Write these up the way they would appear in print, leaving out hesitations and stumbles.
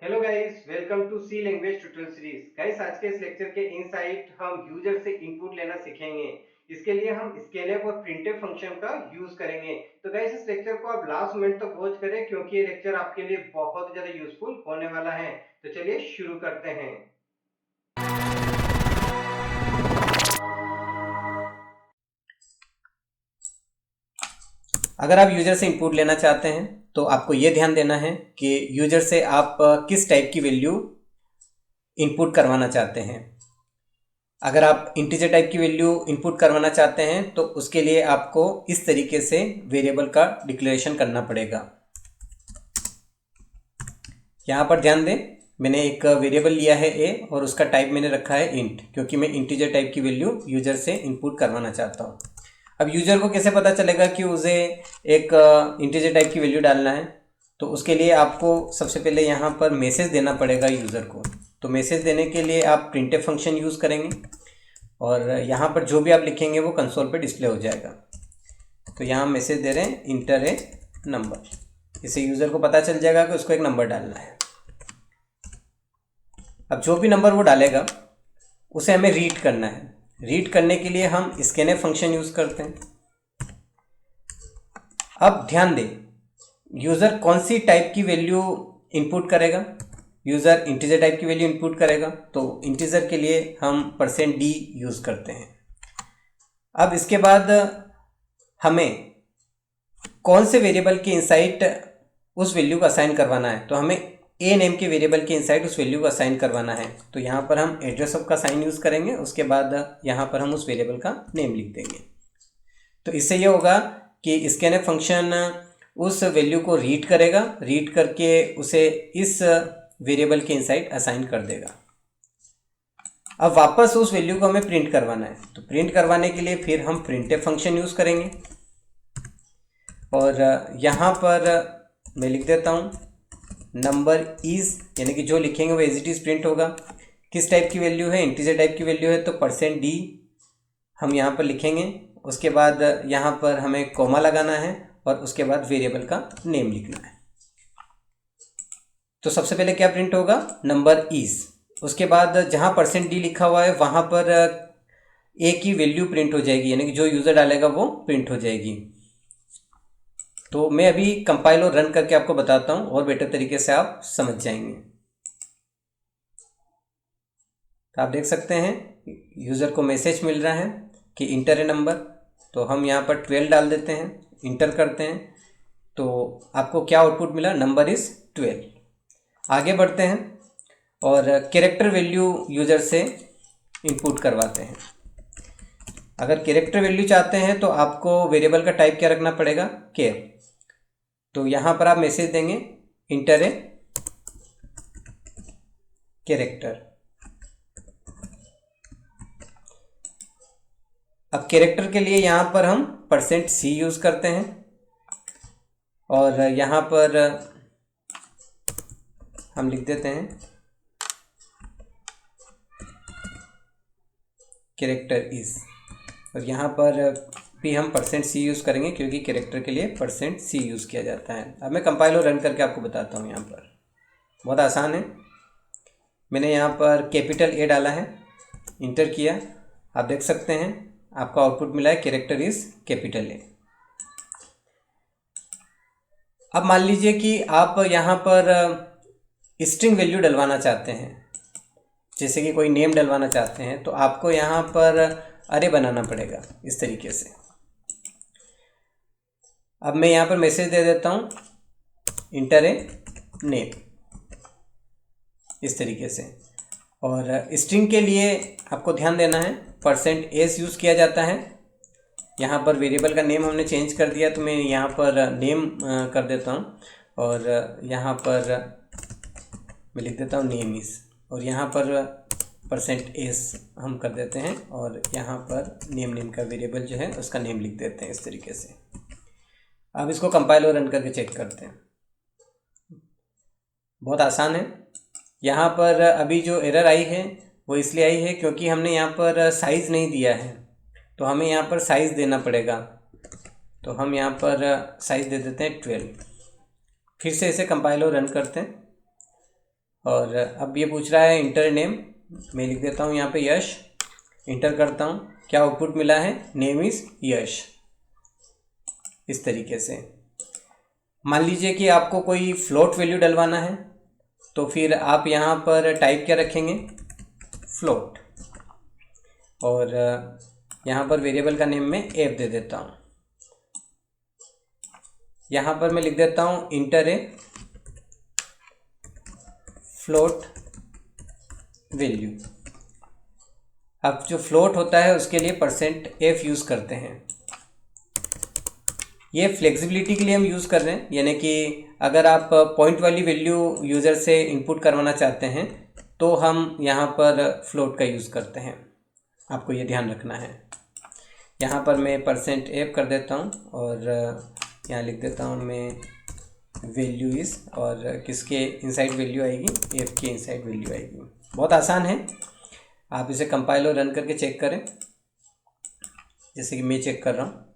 Hello guys, welcome to C language tutorial series. Guys, आज के इस लेक्चर के इनसाइट हम यूजर से इनपुट लेना सीखेंगे। इसके लिए हम स्कैनफ और प्रिंटफ फंक्शन का यूज करेंगे। तो गाइस, इस लेक्चर को आप लास्ट मिनट तक वॉच करें क्योंकि ये लेक्चर आपके लिए बहुत ज्यादा यूजफुल होने वाला है। तो चलिए शुरू करते हैं। अगर आप यूजर से इनपुट लेना चाहते हैं तो आपको यह ध्यान देना है कि यूजर से आप किस टाइप की वैल्यू इनपुट करवाना चाहते हैं। अगर आप इंटीजर टाइप की वैल्यू इनपुट करवाना चाहते हैं तो उसके लिए आपको इस तरीके से वेरिएबल का डिक्लेरेशन करना पड़ेगा। यहाँ पर ध्यान दें, मैंने एक वेरिएबल लिया है ए और उसका टाइप मैंने रखा है इंट, क्योंकि मैं इंटीजर टाइप की वैल्यू यूजर से इनपुट करवाना चाहता हूँ। अब यूजर को कैसे पता चलेगा कि उसे एक इंटीजर टाइप की वैल्यू डालना है? तो उसके लिए आपको सबसे पहले यहाँ पर मैसेज देना पड़ेगा यूज़र को। तो मैसेज देने के लिए आप प्रिंटफ फंक्शन यूज़ करेंगे और यहाँ पर जो भी आप लिखेंगे वो कंसोल पे डिस्प्ले हो जाएगा। तो यहाँ मैसेज दे रहे हैं इंटर ए नंबर, इससे यूज़र को पता चल जाएगा कि उसको एक नंबर डालना है। अब जो भी नंबर वो डालेगा उसे हमें रीड करना है। रीड करने के लिए हम स्कैनफ फंक्शन यूज़ करते हैं। अब ध्यान दें, यूज़र कौन सी टाइप की वैल्यू इनपुट करेगा? यूज़र इंटीजर टाइप की वैल्यू इनपुट करेगा, तो इंटीजर के लिए हम %d यूज़ करते हैं। अब इसके बाद हमें कौन से वेरिएबल के इनसाइड उस वैल्यू को असाइन करवाना है, तो हमें ए नेम के वेरिएबल के इनसाइड उस वैल्यू को असाइन करवाना है। तो यहाँ पर हम एड्रेस ऑफ का साइन यूज़ करेंगे, उसके बाद यहाँ पर हम उस वेरिएबल का नेम लिख देंगे। तो इससे ये होगा कि स्कैनफ फंक्शन उस वैल्यू को रीड करेगा, रीड करके उसे इस वेरिएबल के इनसाइड असाइन कर देगा। अब वापस उस वैल्यू को हमें प्रिंट करवाना है, तो प्रिंट करवाने के लिए फिर हम प्रिंटफ फंक्शन यूज़ करेंगे और यहाँ पर मैं लिख देता हूँ नंबर इज़, यानी कि जो लिखेंगे वो एज इट इज़ प्रिंट होगा। किस टाइप की वैल्यू है? इंटीजर टाइप की वैल्यू है, तो %d हम यहाँ पर लिखेंगे। उसके बाद यहाँ पर हमें कॉमा लगाना है और उसके बाद वेरिएबल का नेम लिखना है। तो सबसे पहले क्या प्रिंट होगा? Number is. उसके बाद जहाँ %d लिखा हुआ है वहाँ पर ए की वैल्यू प्रिंट हो जाएगी, यानी कि जो यूज़र डालेगा वो प्रिंट हो जाएगी। तो मैं अभी कंपाइल और रन करके आपको बताता हूँ और बेटर तरीके से आप समझ जाएंगे। तो आप देख सकते हैं यूज़र को मैसेज मिल रहा है कि इंटर ए नंबर। तो हम यहाँ पर 12 डाल देते हैं, इंटर करते हैं, तो आपको क्या आउटपुट मिला? Number is 12। आगे बढ़ते हैं और कैरेक्टर वैल्यू यूज़र से इनपुट करवाते हैं। अगर कैरेक्टर वैल्यू चाहते हैं तो आपको वेरिएबल का टाइप क्या रखना पड़ेगा? केर। तो यहाँ पर आप मैसेज देंगे इंटर ए कैरेक्टर। अब कैरेक्टर के लिए यहाँ पर हम %c यूज़ करते हैं और यहाँ पर हम लिख देते हैं कैरेक्टर इज़, और यहाँ पर भी हम %c यूज़ करेंगे क्योंकि कैरेक्टर के लिए %c यूज़ किया जाता है। अब मैं कंपाइल और रन करके आपको बताता हूँ। यहाँ पर बहुत आसान है। मैंने यहाँ पर कैपिटल ए डाला है, इंटर किया, आप देख सकते हैं आपका आउटपुट मिला है कैरेक्टर इज़ कैपिटल ए। अब मान लीजिए कि आप यहाँ पर स्ट्रिंग वैल्यू डलवाना चाहते हैं, जैसे कि कोई नेम डलवाना चाहते हैं, तो आपको यहाँ पर अरे बनाना पड़ेगा इस तरीके से। अब मैं यहाँ पर मैसेज दे देता हूँ इंटर ए नेम, इस तरीके से। और स्ट्रिंग के लिए आपको ध्यान देना है %s यूज़ किया जाता है। यहाँ पर वेरिएबल का नेम हमने चेंज कर दिया, तो मैं यहाँ पर नेम कर देता हूँ और यहाँ पर मैं लिख देता हूँ नेम इज़, और यहाँ पर %s हम कर देते हैं और यहाँ पर नेम का वेरिएबल जो है उसका नेम लिख देते हैं इस तरीके से। अब इसको कंपाइल और रन करके चेक करते हैं। बहुत आसान है। यहाँ पर अभी जो एरर आई है वो इसलिए आई है क्योंकि हमने यहाँ पर साइज़ नहीं दिया है, तो हमें यहाँ पर साइज़ देना पड़ेगा। तो हम यहाँ पर साइज़ दे देते हैं 12। फिर से इसे कंपाइल और रन करते हैं। और अब ये पूछ रहा है इंटर नेम, मैं लिख देता हूँ यहाँ पे यश, इंटर करता हूँ, क्या आउटपुट मिला है, नेम इज़ यश। इस तरीके से मान लीजिए कि आपको कोई फ्लोट वैल्यू डलवाना है, तो फिर आप यहाँ पर टाइप क्या रखेंगे, फ्लोट, और यहाँ पर वेरिएबल का नेम मैं एफ दे देता हूँ। यहाँ पर मैं लिख देता हूँ इंटर ए फ्लोट वैल्यू। अब जो फ्लोट होता है उसके लिए %f यूज़ करते हैं। ये फ्लेक्सिबिलिटी के लिए हम यूज़ कर रहे हैं, यानी कि अगर आप पॉइंट वाली वैल्यू यूज़र से इनपुट करवाना चाहते हैं तो हम यहाँ पर फ्लोट का यूज़ करते हैं, आपको ये ध्यान रखना है। यहाँ पर मैं %f कर देता हूँ और यहाँ लिख देता हूँ मैं वैल्यू इज़, और किसके इनसाइड वैल्यू आएगी, f के इनसाइड वैल्यू आएगी। बहुत आसान है, आप इसे कंपाइल और रन करके चेक करें, जैसे कि मैं चेक कर रहा हूँ।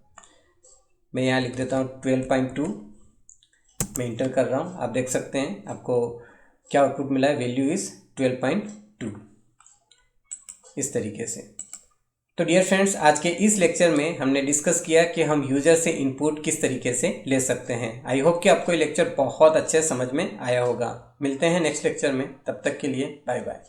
मैं यहाँ लिख देता हूँ 12.2, मैं इंटर कर रहा हूँ, आप देख सकते हैं आपको क्या आउटपुट मिला है, वैल्यू इज़ 12.2। इस तरीके से। तो डियर फ्रेंड्स, आज के इस लेक्चर में हमने डिस्कस किया कि हम यूज़र से इनपुट किस तरीके से ले सकते हैं। आई होप कि आपको ये लेक्चर बहुत अच्छे समझ में आया होगा। मिलते हैं नेक्स्ट लेक्चर में, तब तक के लिए बाय बाय।